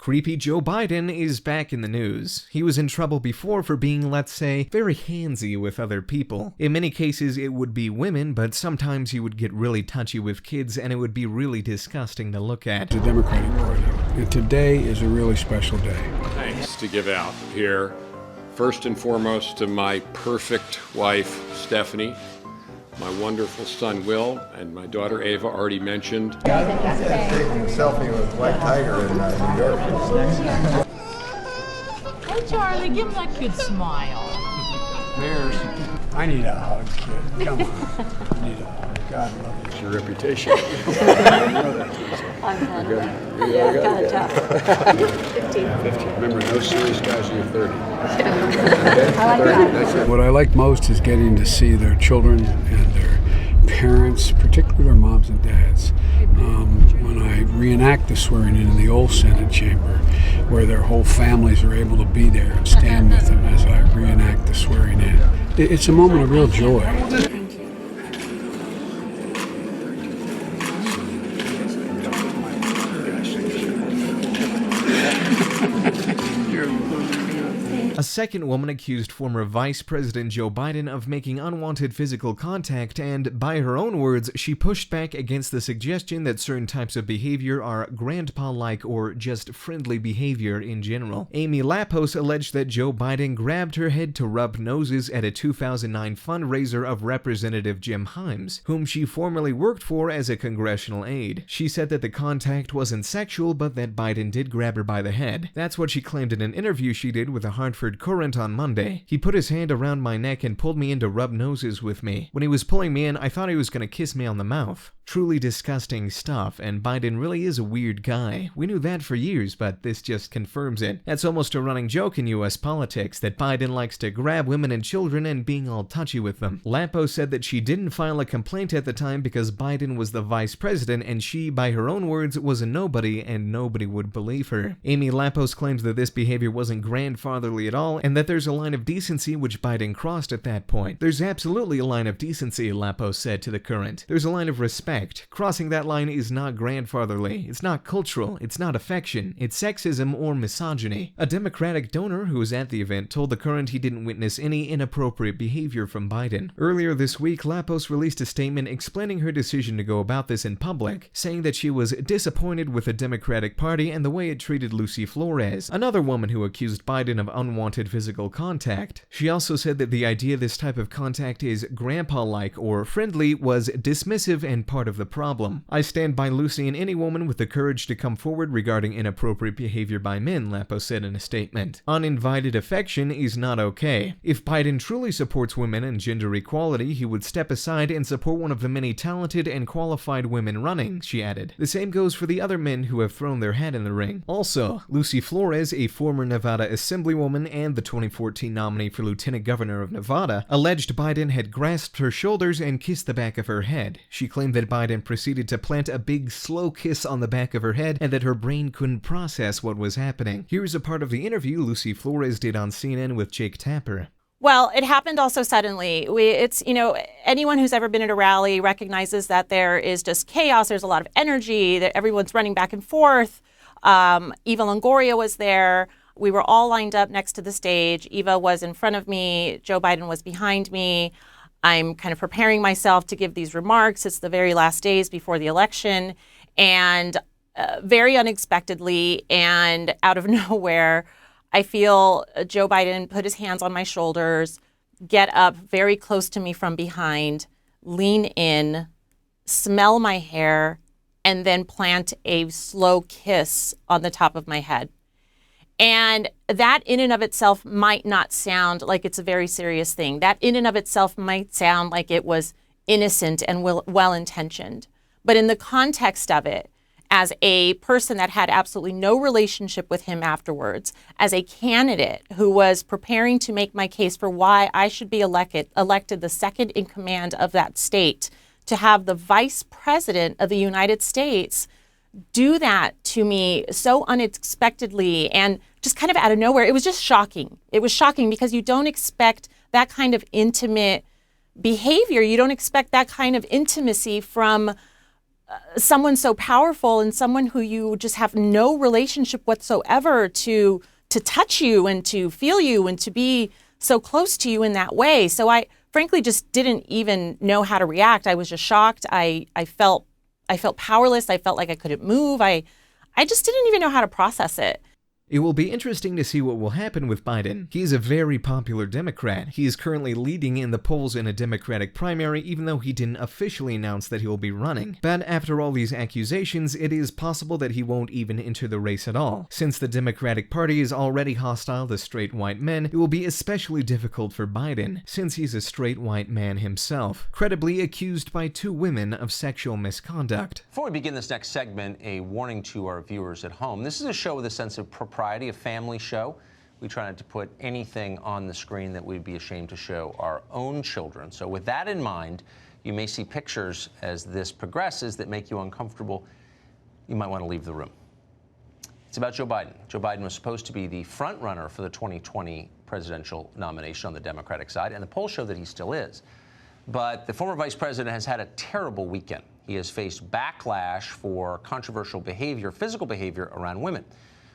Creepy Joe Biden is back in the news. He was in trouble before for being, let's say, very handsy with other people. In many cases, it would be women, but sometimes he would get really touchy with kids, and it would be really disgusting to look at. The Democratic Party. And today is a really special day. Thanks to give out here. First and foremost to my perfect wife, Stephanie, my wonderful son, Will, and my daughter, Ava, already mentioned. Taking a selfie with White Tiger in New York. Hey, Charlie, give him that cute smile. Bears. I need a hug, kid. Come on. I need a hug. God love you. It's your reputation. I know that. Kind of tough. 50. Remember, no serious guys in your 30s. I like that. That's it. What I like most is getting to see their children and their parents, particularly their moms and dads. When I reenact the swearing in the old Senate chamber, where their whole families are able to be there and stand with them as I reenact the swearing in. It's a moment of real joy. A second woman accused former Vice President Joe Biden of making unwanted physical contact, and by her own words, she pushed back against the suggestion that certain types of behavior are grandpa-like or just friendly behavior in general. Amy Lapos alleged that Joe Biden grabbed her head to rub noses at a 2009 fundraiser of Representative Jim Himes, whom she formerly worked for as a congressional aide. She said that the contact wasn't sexual, but that Biden did grab her by the head. That's what she claimed in an interview she did with the Hartford Courant on Monday. He put his hand around my neck and pulled me in to rub noses with me. When he was pulling me in, I thought he was going to kiss me on the mouth. Truly disgusting stuff, and Biden really is a weird guy. We knew that for years, but this just confirms it. That's almost a running joke in US politics, that Biden likes to grab women and children and being all touchy with them. Lapo said that she didn't file a complaint at the time because Biden was the vice president and she, by her own words, was a nobody and nobody would believe her. Amy Lapos claims that this behavior wasn't grandfatherly at all, and that there's a line of decency which Biden crossed at that point. There's absolutely a line of decency, Lapos said to the Current. There's a line of respect. Crossing that line is not grandfatherly, it's not cultural, it's not affection, it's sexism or misogyny. A Democratic donor who was at the event told the Current he didn't witness any inappropriate behavior from Biden. Earlier this week, Lapos released a statement explaining her decision to go about this in public, saying that she was disappointed with the Democratic Party and the way it treated Lucy Flores, another woman who accused Biden of unwanted physical contact. She also said that the idea this type of contact is grandpa-like or friendly was dismissive and part of the problem. I stand by Lucy and any woman with the courage to come forward regarding inappropriate behavior by men, Lapo said in a statement. Uninvited affection is not okay. If Biden truly supports women and gender equality, he would step aside and support one of the many talented and qualified women running, she added. The same goes for the other men who have thrown their hat in the ring. Also, Lucy Flores, a former Nevada Assemblywoman and the 2014 nominee for Lieutenant Governor of Nevada, alleged Biden had grasped her shoulders and kissed the back of her head. She claimed that Biden proceeded to plant a big slow kiss on the back of her head and that her brain couldn't process what was happening. Here's a part of the interview Lucy Flores did on CNN with Jake Tapper. Well, it happened also suddenly. Anyone who's ever been at a rally recognizes that there is just chaos. There's a lot of energy, that everyone's running back and forth. Eva Longoria was there. We were all lined up next to the stage. Eva was in front of me. Joe Biden was behind me. I'm kind of preparing myself to give these remarks. It's the very last days before the election. And very unexpectedly and out of nowhere, I feel Joe Biden put his hands on my shoulders, get up very close to me from behind, lean in, smell my hair, and then plant a slow kiss on the top of my head. And that in and of itself might not sound like it's a very serious thing. That in and of itself might sound like it was innocent and well-intentioned. But in the context of it, as a person that had absolutely no relationship with him afterwards, as a candidate who was preparing to make my case for why I should be elected the second in command of that state, to have the vice president of the United States do that to me so unexpectedly and just kind of out of nowhere. It was just shocking. It was shocking because you don't expect that kind of intimate behavior. You don't expect that kind of intimacy from someone so powerful and someone who you just have no relationship whatsoever to touch you and to feel you and to be so close to you in that way. So I frankly just didn't even know how to react. I was just shocked. I felt powerless. I felt like I couldn't move. I just didn't even know how to process it. It will be interesting to see what will happen with Biden. He is a very popular Democrat. He is currently leading in the polls in a Democratic primary, even though he didn't officially announce that he will be running. But after all these accusations, it is possible that he won't even enter the race at all. Since the Democratic Party is already hostile to straight white men, it will be especially difficult for Biden, since he's a straight white man himself, credibly accused by 2 women of sexual misconduct. Before we begin this next segment, a warning to our viewers at home. This is a show with a sense of propriety, a family show. We try not to put anything on the screen that we'd be ashamed to show our own children. So with that in mind, you may see pictures as this progresses that make you uncomfortable. You might want to leave the room. It's about Joe Biden. Joe Biden was supposed to be the front runner for the 2020 presidential nomination on the Democratic side, and the polls show that he still is. But the former vice president has had a terrible weekend. He has faced backlash for controversial behavior, physical behavior around women.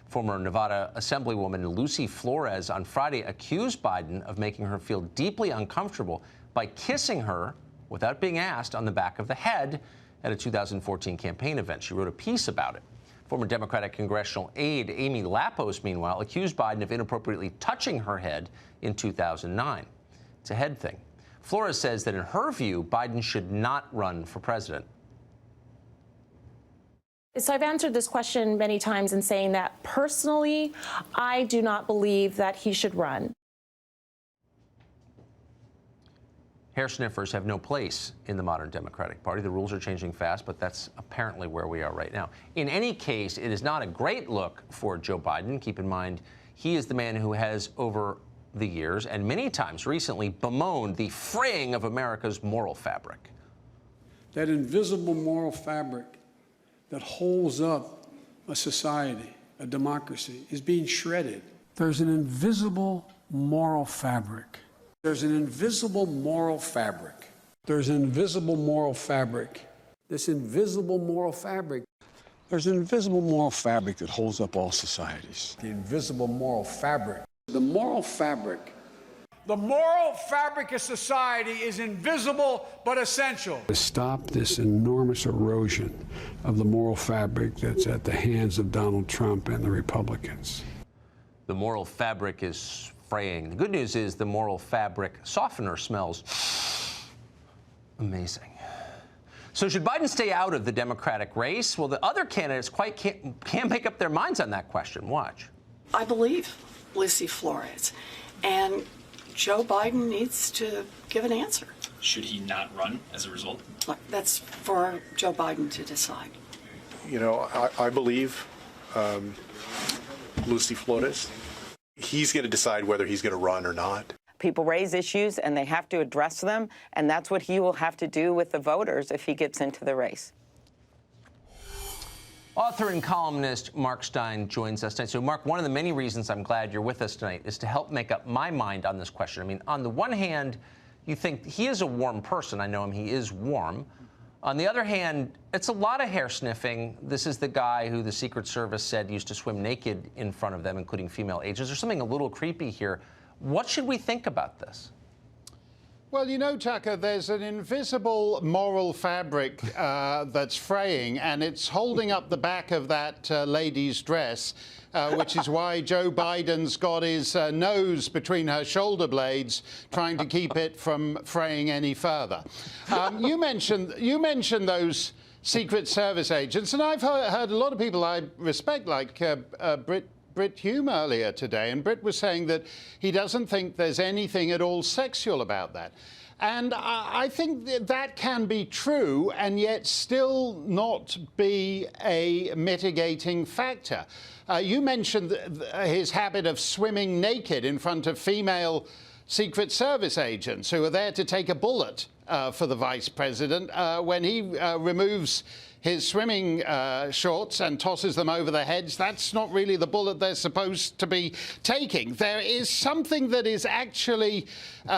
Former Nevada Assemblywoman Lucy Flores on Friday accused Biden of making her feel deeply uncomfortable by kissing her without being asked on the back of the head at a 2014 campaign event. She wrote a piece about it. Former Democratic congressional aide Amy Lapos, meanwhile, accused Biden of inappropriately touching her head in 2009. It's a head thing. Flores says that in her view, Biden should not run for president. So I've answered this question many times in saying that personally, I do not believe that he should run. Hair sniffers have no place in the modern Democratic Party. The rules are changing fast, but that's apparently where we are right now. In any case, it is not a great look for Joe Biden. Keep in mind, he is the man who has, over the years and many times recently, bemoaned the fraying of America's moral fabric. That invisible moral fabric that holds up a society, a democracy, is being shredded. There's an invisible moral fabric. There's an invisible moral fabric. There's an invisible moral fabric. This invisible moral fabric. There's an invisible moral fabric that holds up all societies. The invisible moral fabric. The moral fabric. The moral fabric of society is invisible but essential. To stop this enormous erosion of the moral fabric that's at the hands of Donald Trump and the Republicans. The moral fabric is fraying. The good news is the moral fabric softener smells amazing. So should Biden stay out of the Democratic race? Well, the other candidates can't make up their minds on that question. Watch. I believe Lucy Flores, and Joe Biden needs to give an answer. Should he not run as a result? Look, that's for Joe Biden to decide. You know, I believe Lucy Flores. He's going to decide whether he's going to run or not. People raise issues and they have to address them, and that's what he will have to do with the voters if he gets into the race. Author and columnist Mark Steyn joins us tonight. So, Mark, one of the many reasons I'm glad you're with us tonight is to help make up my mind on this question. I mean, on the one hand, you think he is a warm person. I know him. He is warm. On the other hand, it's a lot of hair sniffing. This is the guy who the Secret Service said used to swim naked in front of them, including female agents. There's something a little creepy here. What should we think about this? Well, you know, Tucker, there's an invisible moral fabric that's fraying, and it's holding up the back of that lady's dress, which is why Joe Biden's got his nose between her shoulder blades, trying to keep it from fraying any further. You mentioned those Secret Service agents, and I've heard a lot of people I respect, like Brit Hume earlier today, and Brit was saying that he doesn't think there's anything at all sexual about that. And I think that can be true and yet still not be a mitigating factor. You mentioned his habit of swimming naked in front of female Secret Service agents who are there to take a bullet for the vice president when he removes his swimming shorts and tosses them over the hedge. That's not really the bullet they're supposed to be taking. There is something that is actually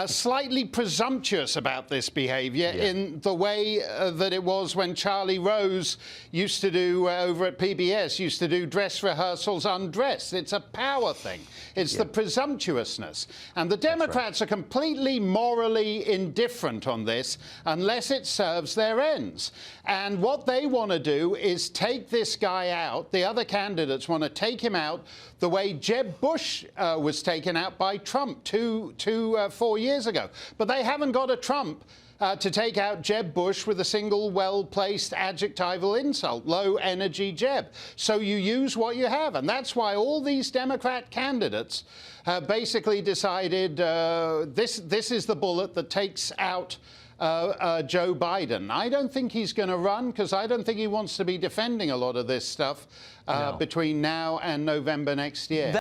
slightly presumptuous about this behavior in the way that it was when Charlie Rose used to do over at PBS, used to do dress rehearsals undressed. It's a power thing. It's the presumptuousness. And the Democrats are completely morally indifferent on this unless it serves their ends. And what they want to do is take this guy out. The other candidates want to take him out the way Jeb Bush was taken out by Trump 4 years ago. But they haven't got a Trump to take out Jeb Bush with a single well-placed adjectival insult, low-energy Jeb. So you use what you have, and that's why all these Democrat candidates have basically decided this is the bullet that takes out Joe Biden. I don't think he's going to run because I don't think he wants to be defending a lot of this stuff between now and November next year.